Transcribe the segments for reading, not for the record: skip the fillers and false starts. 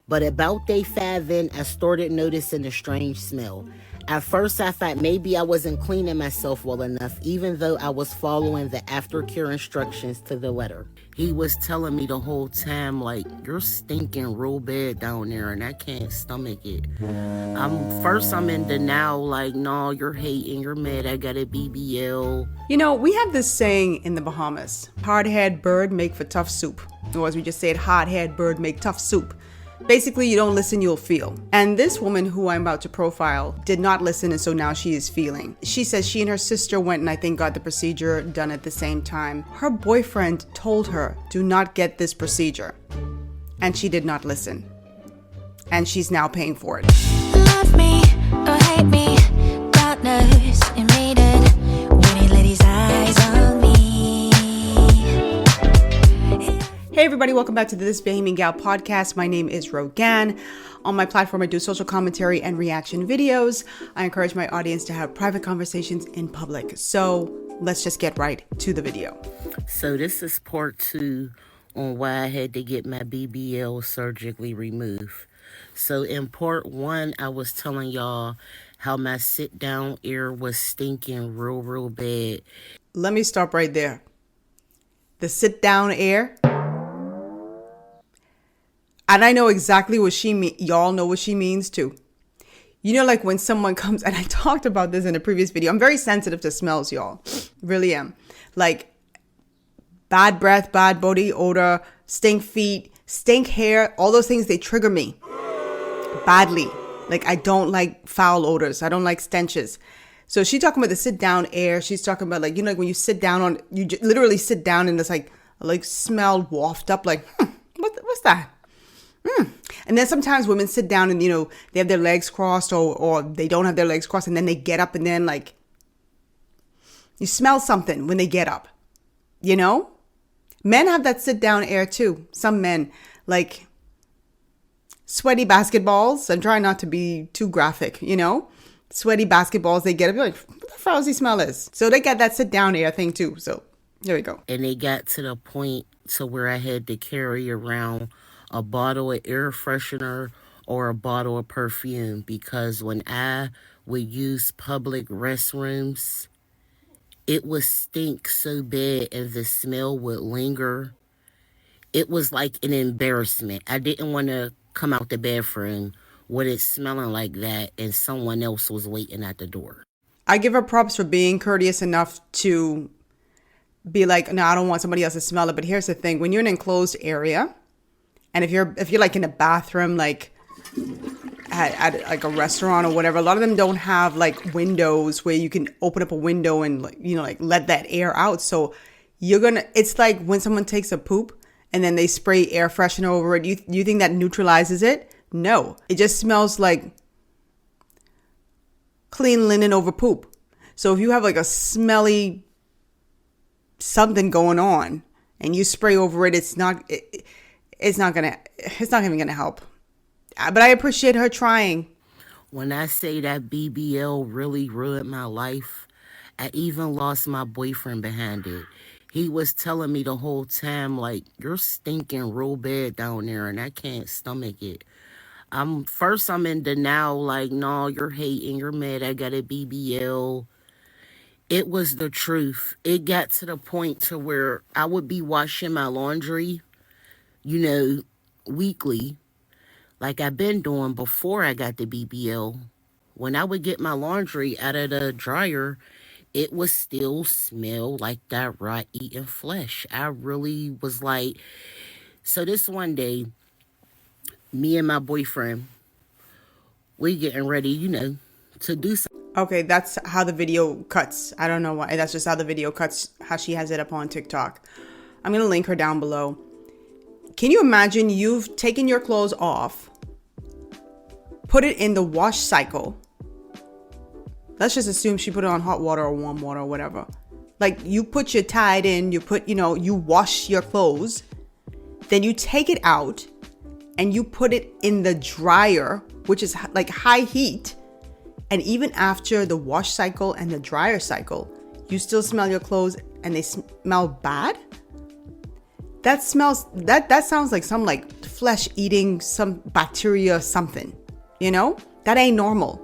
But about day 5 in, I started noticing a strange smell. At first, I thought maybe I wasn't cleaning myself well enough, even though I was following the aftercare instructions to the letter. He was telling me the whole time, like, you're stinking real bad down there, and I can't stomach it. I'm in denial, like, no, you're hating, you're mad, I got a BBL. You know, we have this saying in the Bahamas, hard-haired bird make for tough soup. Or as we just said, hard-haired bird make tough soup. Basically, you don't listen, you'll feel. And this woman who I'm about to profile did not listen, and so now she is feeling. She says she and her sister went and I think got the procedure done at the same time. Her boyfriend told her, do not get this procedure. And she did not listen. And she's now paying for it. Love me or hate me, God knows you made it when he let his eyes on me. Hey everybody, welcome back to the This Bahamian Gal podcast. My name is Rogan. On my platform, I do social commentary and reaction videos. I encourage my audience to have private conversations in public. So let's just get right to the video. So this is part 2 on why I had to get my BBL surgically removed. So in part 1, I was telling y'all how my sit-down ear was stinking real bad. Let me stop right there. The sit-down ear. And I know exactly what she means. Y'all know what she means too. You know, like when someone comes, and I talked about this in a previous video. I'm very sensitive to smells, y'all. Really am. Like bad breath, bad body odor, stink feet, stink hair, all those things, they trigger me badly. Like I don't like foul odors. I don't like stenches. So she's talking about the sit down air. She's talking about like, you know, like when you sit down on, you literally sit down and it's like smell waft up like, what's that? And then sometimes women sit down and, you know, they have their legs crossed or they don't have their legs crossed and then they get up and then like you smell something when they get up, you know? Men have that sit down air too. Some men like sweaty basketballs. I'm trying not to be too graphic, you know? Sweaty basketballs, they get up like, what the frowsy smell is? So they got that sit down air thing too. So there we go. And it got to the point to where I had to carry around a bottle of air freshener or a bottle of perfume because when I would use public restrooms, it would stink so bad and the smell would linger. It was like an embarrassment. I didn't want to come out the bathroom with it smelling like that and someone else was waiting at the door. I give her props for being courteous enough to be like, no, I don't want somebody else to smell it. But here's the thing. When you're in an enclosed area, and if you're like in a bathroom, like at like a restaurant or whatever, a lot of them don't have like windows where you can open up a window and like, you know, like let that air out. So it's like when someone takes a poop and then they spray air freshener over it. You think that neutralizes it? No, it just smells like clean linen over poop. So if you have like a smelly something going on and you spray over it, it's not even gonna help. But I appreciate her trying. When I say that BBL really ruined my life, I even lost my boyfriend behind it. He was telling me the whole time, like, you're stinking real bad down there and I can't stomach it. I'm in denial, like, no, you're hating, you're mad, I got a BBL. It was the truth. It got to the point to where I would be washing my laundry, you know, weekly, like I've been doing before I got the BBL. When I would get my laundry out of the dryer, it would still smell like that raw eating flesh. I really was like, so this one day, me and my boyfriend, we getting ready, you know, to do something. Okay, that's how the video cuts. I don't know why. That's just how the video cuts, how she has it up on TikTok. I'm going to link her down below. Can you imagine you've taken your clothes off, put it in the wash cycle. Let's just assume she put it on hot water or warm water or whatever. Like you put your Tide in, you wash your clothes, then you take it out and you put it in the dryer, which is like high heat. And even after the wash cycle and the dryer cycle, you still smell your clothes and they smell bad. that smells, that sounds like some like flesh eating, some bacteria, something, you know? That ain't normal.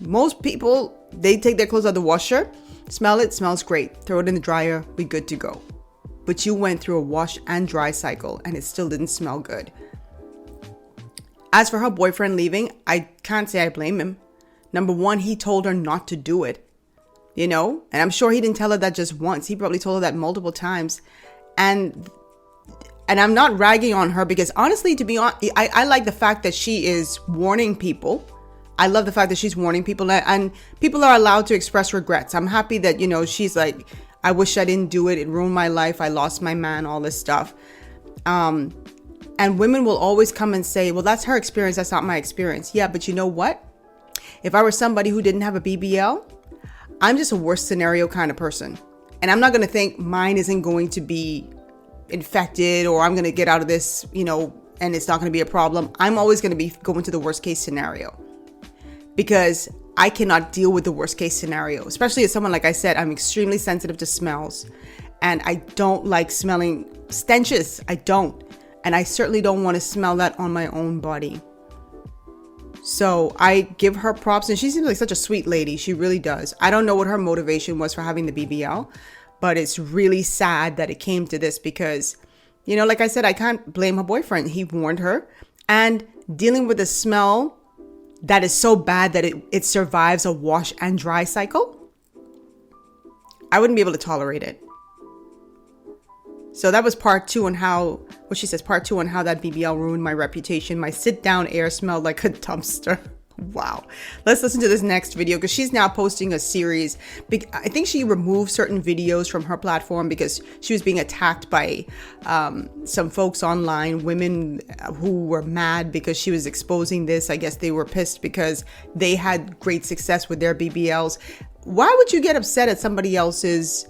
Most people, they take their clothes out of the washer, smell it, smells great, throw it in the dryer, we good to go. But you went through a wash and dry cycle and it still didn't smell good. As for her boyfriend leaving, I can't say I blame him. Number one, he told her not to do it, you know? And I'm sure he didn't tell her that just once. He probably told her that multiple times. And I'm not ragging on her because honestly, to be honest, I like the fact that she is warning people. I love the fact that she's warning people and people are allowed to express regrets. I'm happy that, you know, she's like, I wish I didn't do it. It ruined my life. I lost my man, all this stuff. And women will always come and say, well, that's her experience. That's not my experience. Yeah, but you know what? If I were somebody who didn't have a BBL, I'm just a worst scenario kind of person. And I'm not going to think mine isn't going to be infected or I'm going to get out of this, you know, and it's not going to be a problem. I'm always going to be going to the worst case scenario because I cannot deal with the worst case scenario, especially as someone, like I said, I'm extremely sensitive to smells and I don't like smelling stenches. I don't. And I certainly don't want to smell that on my own body. So I give her props and she seems like such a sweet lady. She really does. I don't know what her motivation was for having the BBL, but it's really sad that it came to this because, you know, like I said, I can't blame her boyfriend. He warned her and dealing with a smell that is so bad that it survives a wash and dry cycle. I wouldn't be able to tolerate it. So that was part two on how, what she says, part two on how that BBL ruined my reputation. My sit down air smelled like a dumpster. Wow. Let's listen to this next video because she's now posting a series. I think she removed certain videos from her platform because she was being attacked by some folks online, women who were mad because she was exposing this. I guess they were pissed because they had great success with their BBLs. Why would you get upset at somebody else's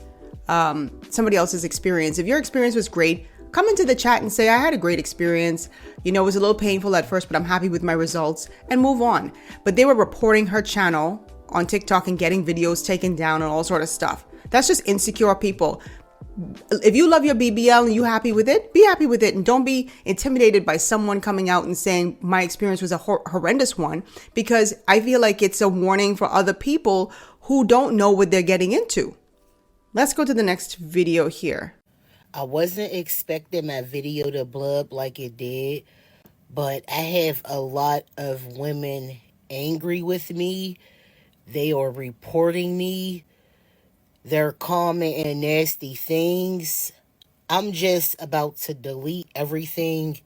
experience? If your experience was great, come into the chat and say, I had a great experience. You know, it was a little painful at first, but I'm happy with my results, and move on. But they were reporting her channel on TikTok and getting videos taken down and all sort of stuff. That's just insecure people. If you love your BBL and you happy with it, be happy with it. And don't be intimidated by someone coming out and saying my experience was a horrendous one, because I feel like it's a warning for other people who don't know what they're getting into. Let's go to the next video here. I wasn't expecting my video to blow up like it did, but I have a lot of women angry with me. They are reporting me. They're commenting nasty things. I'm just about to delete everything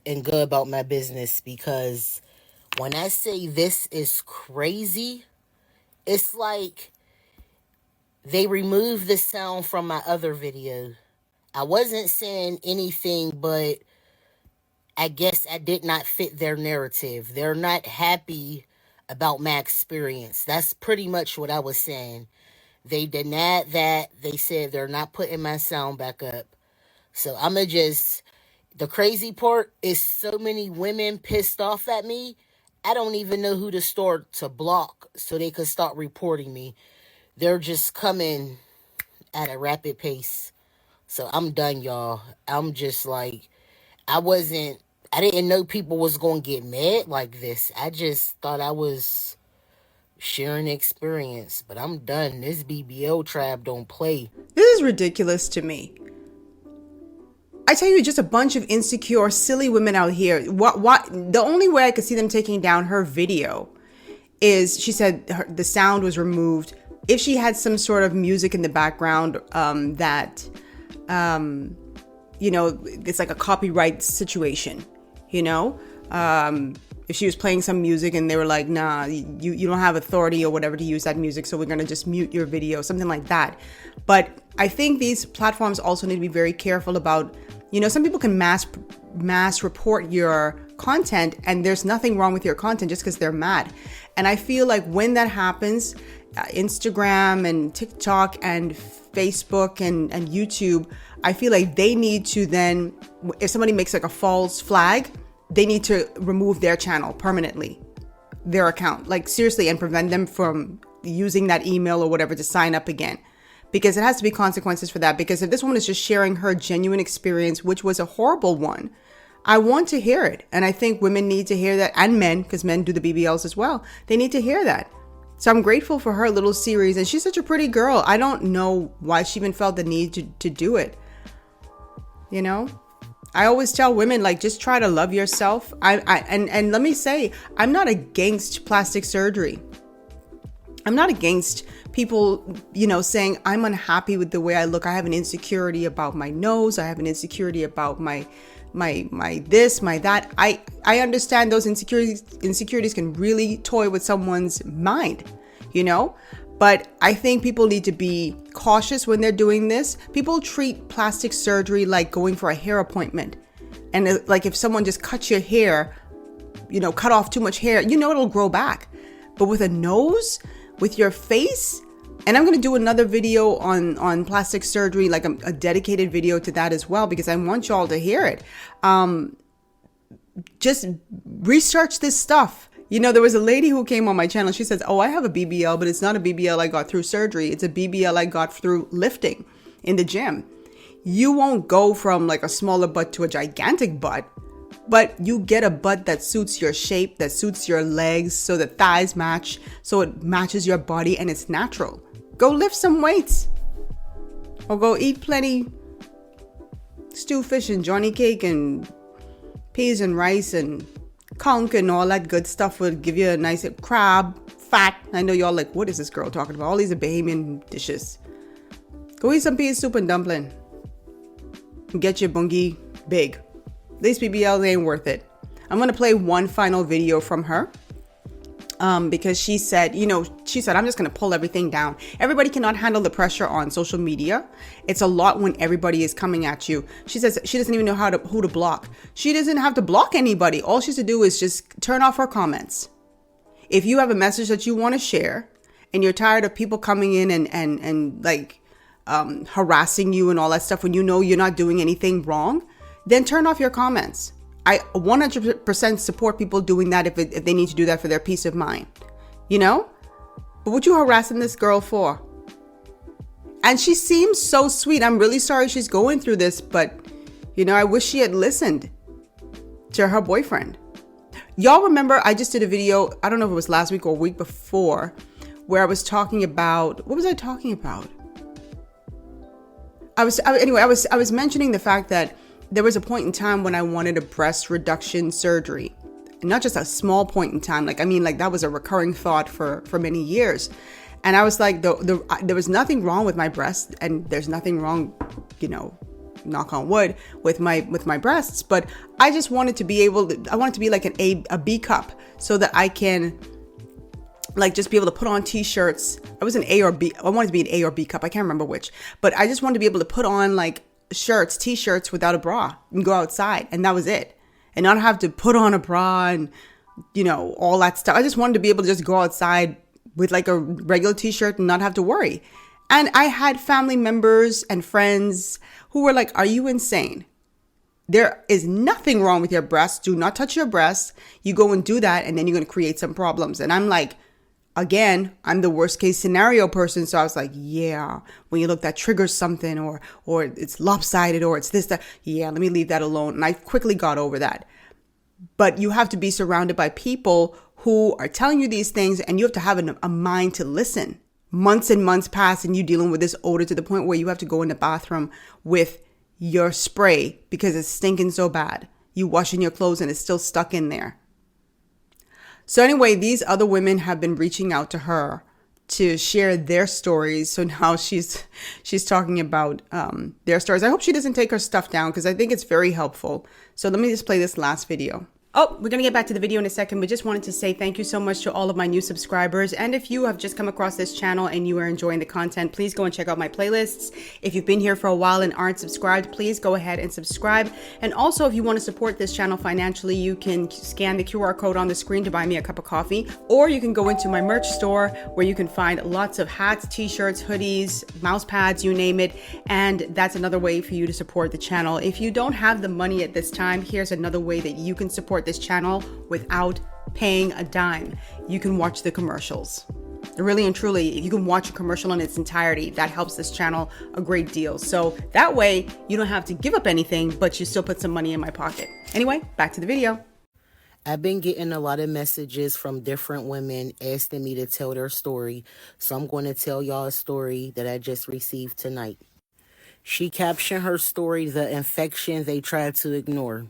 and go about my business, because when I say this is crazy, it's like they removed the sound from my other video. I wasn't saying anything, but I guess I did not fit their narrative. They're not happy about my experience. That's pretty much what I was saying. They denied that. They said they're not putting my sound back up. So the crazy part is so many women pissed off at me. I don't even know who to start to block so they could start reporting me. They're just coming at a rapid pace. So I'm done, y'all. I'm just like, I didn't know people was going to get mad like this. I just thought I was sharing experience, but I'm done. This BBL trap don't play. This is ridiculous to me. I tell you, just a bunch of insecure, silly women out here. The only way I could see them taking down her video is, she said the sound was removed. If she had some sort of music in the background you know, it's like a copyright situation, you know? If she was playing some music and they were like, nah, you don't have authority or whatever to use that music, so we're going to just mute your video, something like that. But I think these platforms also need to be very careful about, you know, some people can mass report your content and there's nothing wrong with your content just because they're mad. And I feel like when that happens, Instagram and TikTok and Facebook and YouTube, I feel like they need to then, if somebody makes like a false flag, they need to remove their channel permanently, their account, like seriously, and prevent them from using that email or whatever to sign up again. because it has to be consequences for that. Because if this woman is just sharing her genuine experience, which was a horrible one, I want to hear it. And I think women need to hear that, and men, because men do the BBLs as well. They need to hear that. So I'm grateful for her little series. And she's such a pretty girl. I don't know why she even felt the need to do it. You know? I always tell women, like, just try to love yourself. And let me say, I'm not against plastic surgery. I'm not against people, saying I'm unhappy with the way I look. I have an insecurity about my nose. I have an insecurity about my this, my that. I understand those insecurities can really toy with someone's mind, But I think people need to be cautious when they're doing this. People treat plastic surgery like going for a hair appointment. And like if someone just cuts your hair, cut off too much hair, it'll grow back. But with a nose, with your face, and I'm going to do another video on plastic surgery, like a dedicated video to that as well, because I want y'all to hear it. Just research this stuff. There was a lady who came on my channel. She says, I have a BBL, but it's not a BBL I got through surgery. It's a BBL I got through lifting in the gym. You won't go from like a smaller butt to a gigantic butt, but you get a butt that suits your shape, that suits your legs, so the thighs match, so it matches your body and it's natural. Go lift some weights, or go eat plenty stew fish and johnny cake and peas and rice and conch and all that good stuff will give you a nice crab, fat. I know y'all like, what is this girl talking about? All these are Bahamian dishes. Go eat some pea soup and dumpling. And get your bungie big. These BBLs ain't worth it. I'm going to play one final video from her. Because she said, I'm just going to pull everything down. Everybody cannot handle the pressure on social media. It's a lot when everybody is coming at you. She says she doesn't even know who to block. She doesn't have to block anybody. All she has to do is just turn off her comments. If you have a message that you want to share and you're tired of people coming in and harassing you and all that stuff when you're not doing anything wrong, then turn off your comments. I 100% support people doing that if they need to do that for their peace of mind, But what you harassing this girl for? And she seems so sweet. I'm really sorry she's going through this, but, I wish she had listened to her boyfriend. Y'all remember I just did a video, I don't know if it was last week or a week before, where I was talking about, what was I talking about? I was mentioning the fact that there was a point in time when I wanted a breast reduction surgery. And not just a small point in time. That was a recurring thought for many years. And I was like, there was nothing wrong with my breasts, and there's nothing wrong, knock on wood, with my breasts. But I just wanted to be I wanted to be like a B cup, so that I can just be able to put on t-shirts. I was an A or B. I wanted to be an A or B cup. I can't remember which, but I just wanted to be able to put on t-shirts without a bra and go outside, and that was it, and not have to put on a bra and all that stuff. I just wanted to be able to just go outside with like a regular t-shirt and not have to worry. And I had family members and friends who were like, are you insane? There is nothing wrong with your breasts. Do not touch your breasts. You go and do that, and then you're going to create some problems. And I'm like, again, I'm the worst case scenario person. So I was like, yeah, when you look, that triggers something, or it's lopsided, or it's this, that. Yeah, let me leave that alone. And I quickly got over that. But you have to be surrounded by people who are telling you these things, and you have to have a mind to listen. Months and months pass, and you dealing with this odor to the point where you have to go in the bathroom with your spray because it's stinking so bad. You washing your clothes and it's still stuck in there. So anyway, these other women have been reaching out to her to share their stories. So now she's talking about their stories. I hope she doesn't take her stuff down, because I think it's very helpful. So let me just play this last video. Oh, we're going to get back to the video in a second, but just wanted to say thank you so much to all of my new subscribers. And if you have just come across this channel and you are enjoying the content, please go and check out my playlists. If you've been here for a while and aren't subscribed, please go ahead and subscribe. And also, if you want to support this channel financially, you can scan the QR code on the screen to buy me a cup of coffee, or you can go into my merch store where you can find lots of hats, t-shirts, hoodies, mouse pads, you name it. And that's another way for you to support the channel. If you don't have the money at this time, here's another way that you can support this channel without paying a dime. You can watch the commercials. Really and truly, if you can watch a commercial in its entirety, that helps this channel a great deal. So that way you don't have to give up anything, but you still put some money in my pocket. Anyway, back to the video. I've been getting a lot of messages from different women asking me to tell their story, so I'm going to tell y'all a story that I just received tonight. She captioned her story, "The Infection They Tried to Ignore."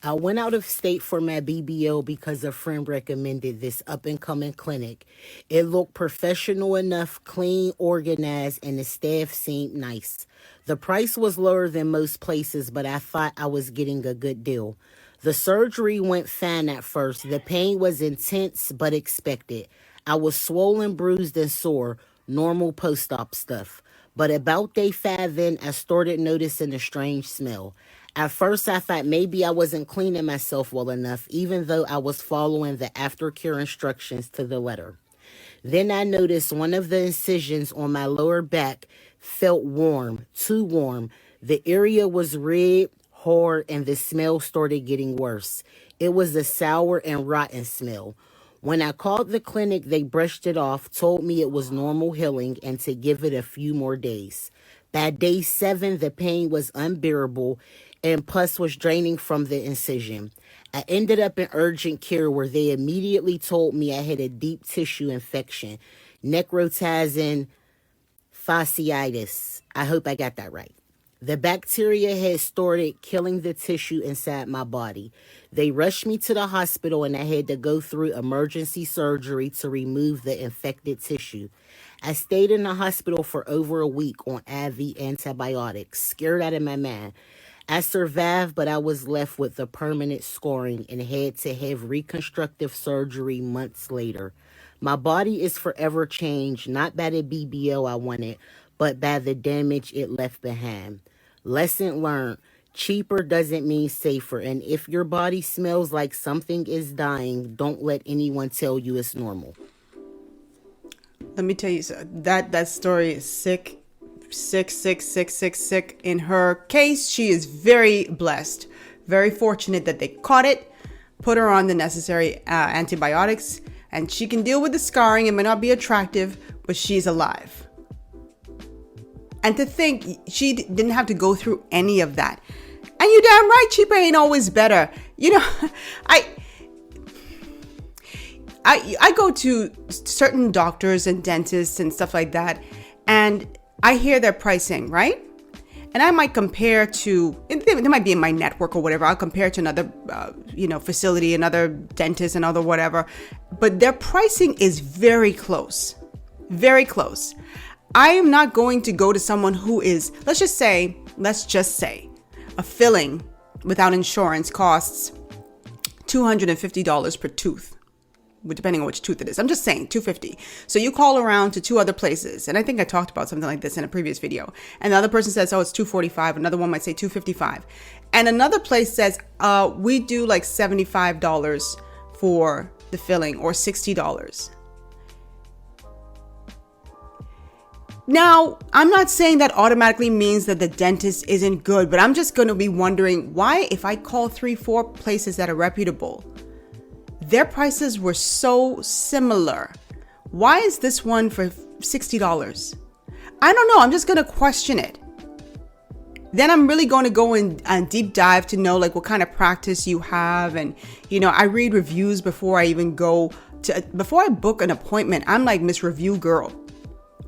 I went out of state for my BBL because a friend recommended this up-and-coming clinic. It looked professional enough, clean, organized, and the staff seemed nice. The price was lower than most places, but I thought I was getting a good deal. The surgery went fine at first. The pain was intense but expected. I was swollen, bruised, and sore, normal post-op stuff. But about day 5 then, I started noticing a strange smell. At first, I thought maybe I wasn't cleaning myself well enough, even though I was following the aftercare instructions to the letter. Then I noticed one of the incisions on my lower back felt warm, too warm. The area was red, hard, and the smell started getting worse. It was a sour and rotten smell. When I called the clinic, they brushed it off, told me it was normal healing, and to give it a few more days. By day 7, the pain was unbearable, and pus was draining from the incision. I ended up in urgent care where they immediately told me I had a deep tissue infection, necrotizing fasciitis. I hope I got that right. The bacteria had started killing the tissue inside my body. They rushed me to the hospital and I had to go through emergency surgery to remove the infected tissue. I stayed in the hospital for over a week on IV antibiotics, scared out of my mind. I survived, but I was left with the permanent scarring and had to have reconstructive surgery months later. My body is forever changed, not by the BBL I wanted, but by the damage it left behind. Lesson learned, cheaper doesn't mean safer, and if your body smells like something is dying, don't let anyone tell you it's normal. Let me tell you, that story is sick. In her case, she is very blessed, very fortunate that they caught it, put her on the necessary antibiotics, and she can deal with the scarring. It may not be attractive, but she's alive. And to think she didn't have to go through any of that. And you damn right, cheaper ain't always better. You know, I go to certain doctors and dentists and stuff like that, and I hear their pricing, right? And I might compare to, they might be in my network or whatever. I'll compare to another, facility, another dentist, another whatever. But their pricing is very close, very close. I am not going to go to someone who is, let's just say, a filling without insurance costs $250 per tooth. Depending on which tooth it is. I'm just saying $250. So you call around to 2 other places. And I think I talked about something like this in a previous video. And the other person says, oh, it's $245. Another one might say $255. And another place says, we do like $75 for the filling or $60. Now, I'm not saying that automatically means that the dentist isn't good, but I'm just going to be wondering why, if I call 3-4 places that are reputable, their prices were so similar. Why is this one for $60? I don't know. I'm just going to question it. Then I'm really going to go in and deep dive to know like what kind of practice you have. And, I read reviews before I even before I book an appointment. I'm like Miss Review Girl.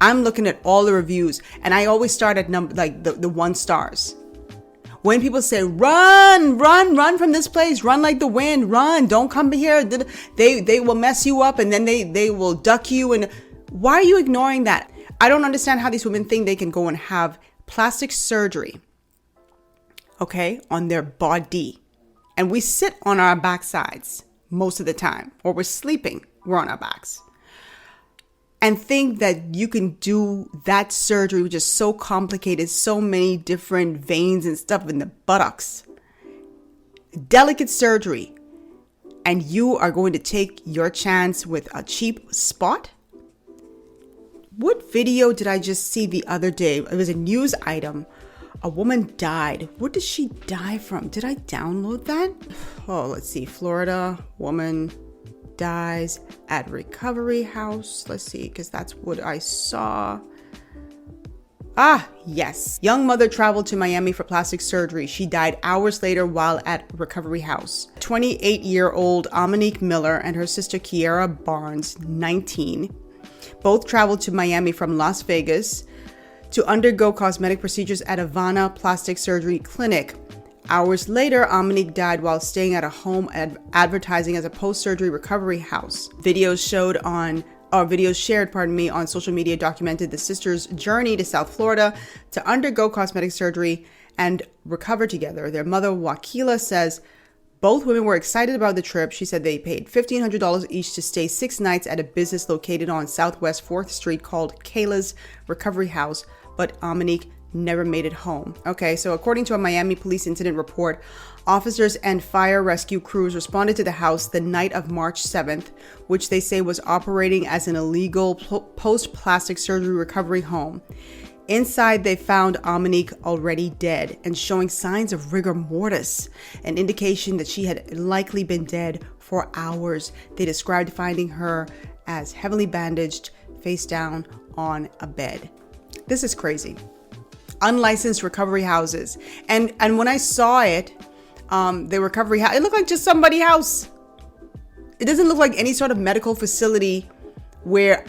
I'm looking at all the reviews and I always start at the 1 stars. When people say, run from this place, run like the wind, run, don't come here. They will mess you up and then they will duck you. And why are you ignoring that? I don't understand how these women think they can go and have plastic surgery, okay, on their body. And we sit on our backsides most of the time, or we're sleeping, we're on our backs. And think that you can do that surgery, which is so complicated, so many different veins and stuff in the buttocks. Delicate surgery. And you are going to take your chance with a cheap spot? What video did I just see the other day? It was a news item. A woman died. What did she die from? Did I download that? Oh, let's see. Florida woman dies at recovery house. Let's see, because that's what I saw. Ah, yes. Young mother traveled to Miami for plastic surgery. She died hours later while at recovery house. 28-year-old Amanique Miller and her sister Kiera Barnes, 19, both traveled to Miami from Las Vegas to undergo cosmetic procedures at Havana Plastic Surgery Clinic. Hours later, Amanique died while staying at a home advertising as a post-surgery recovery house. Videos shared on social media documented the sisters' journey to South Florida to undergo cosmetic surgery and recover together. Their mother, Wakila, says both women were excited about the trip. She said they paid $1,500 each to stay 6 nights at a business located on Southwest 4th Street called Kayla's Recovery House, but Amanique never made it home. Okay, so according to a Miami police incident report, officers and fire rescue crews responded to the house the night of March 7th, which they say was operating as an illegal post-plastic surgery recovery home. Inside, they found Amanique already dead and showing signs of rigor mortis, an indication that she had likely been dead for hours. They described finding her as heavily bandaged, face down on a bed. This is crazy. Unlicensed recovery houses. And when I saw it, the recovery house, it looked like just somebody's house. It doesn't look like any sort of medical facility where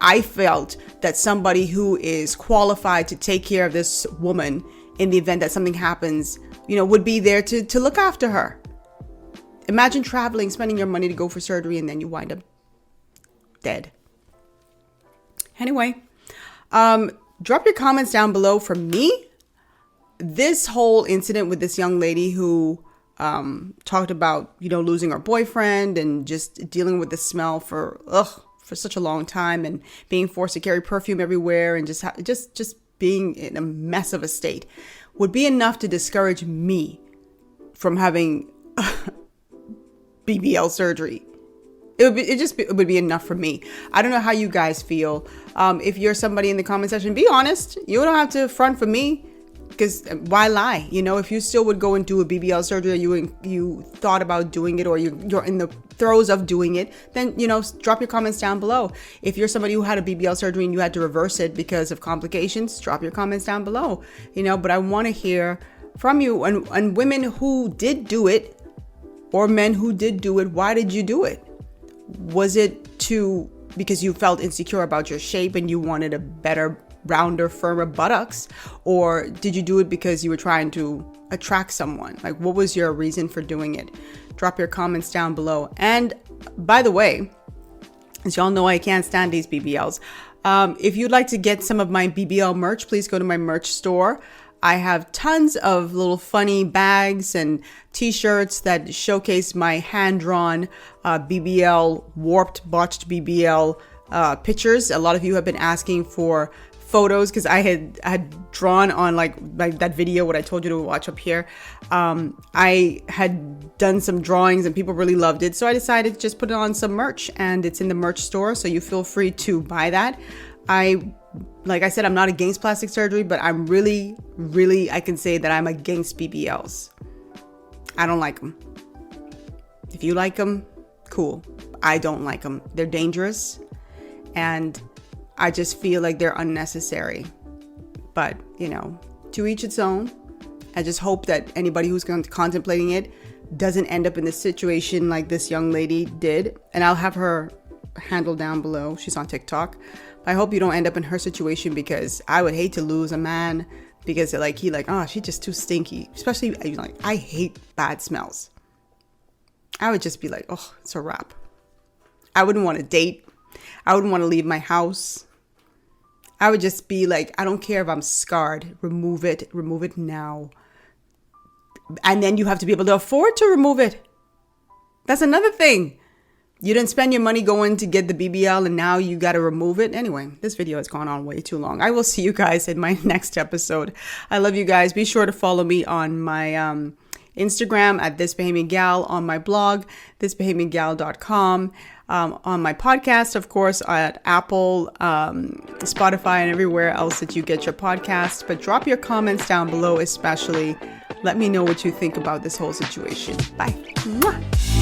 I felt that somebody who is qualified to take care of this woman in the event that something happens, would be there to look after her. Imagine traveling, spending your money to go for surgery, and then you wind up dead. Anyway, drop your comments down below. For me, this whole incident with this young lady who talked about, losing her boyfriend and just dealing with the smell for such a long time and being forced to carry perfume everywhere and just being in a mess of a state would be enough to discourage me from having BBL surgery. It would be enough for me. I don't know how you guys feel. If you're somebody in the comment section, be honest. You don't have to front for me, because why lie? If you still would go and do a BBL surgery, or you thought about doing it, or you're in the throes of doing it, then drop your comments down below. If you're somebody who had a BBL surgery and you had to reverse it because of complications, drop your comments down below. But I want to hear from you, and women who did do it, or men who did do it. Why did you do it? Was it because you felt insecure about your shape and you wanted a better, rounder, firmer buttocks? Or did you do it because you were trying to attract someone? Like, what was your reason for doing it? Drop your comments down below. And by the way, as y'all know, I can't stand these BBLs. If you'd like to get some of my BBL merch, please go to my merch store. I have tons of little funny bags and t-shirts that showcase my hand-drawn BBL, warped, botched BBL pictures. A lot of you have been asking for photos because I had drawn on like that video, what I told you to watch up here. I had done some drawings and people really loved it. So I decided to just put it on some merch, and it's in the merch store. So you feel free to buy that. Like I said, I'm not against plastic surgery, but I'm really, I can say that I'm against BBLs. I don't like them. If you like them, cool. I don't like them. They're dangerous, and I just feel like they're unnecessary. But, to each its own. I just hope that anybody who's contemplating it doesn't end up in this situation like this young lady did. And I'll have her handle down below. She's on TikTok. I hope you don't end up in her situation, because I would hate to lose a man because she's just too stinky. Especially I hate bad smells. I would just be like, oh, it's a wrap. I wouldn't want to date. I wouldn't want to leave my house. I would just be like, I don't care if I'm scarred. Remove it now. And then you have to be able to afford to remove it. That's another thing. You didn't spend your money going to get the BBL and now you got to remove it. Anyway, this video has gone on way too long. I will see you guys in my next episode. I love you guys. Be sure to follow me on my Instagram at thisbahamiangal, on my blog, thisbahamiangal.com, on my podcast, of course, at Apple, Spotify, and everywhere else that you get your podcast. But drop your comments down below, especially. Let me know what you think about this whole situation. Bye. Mwah.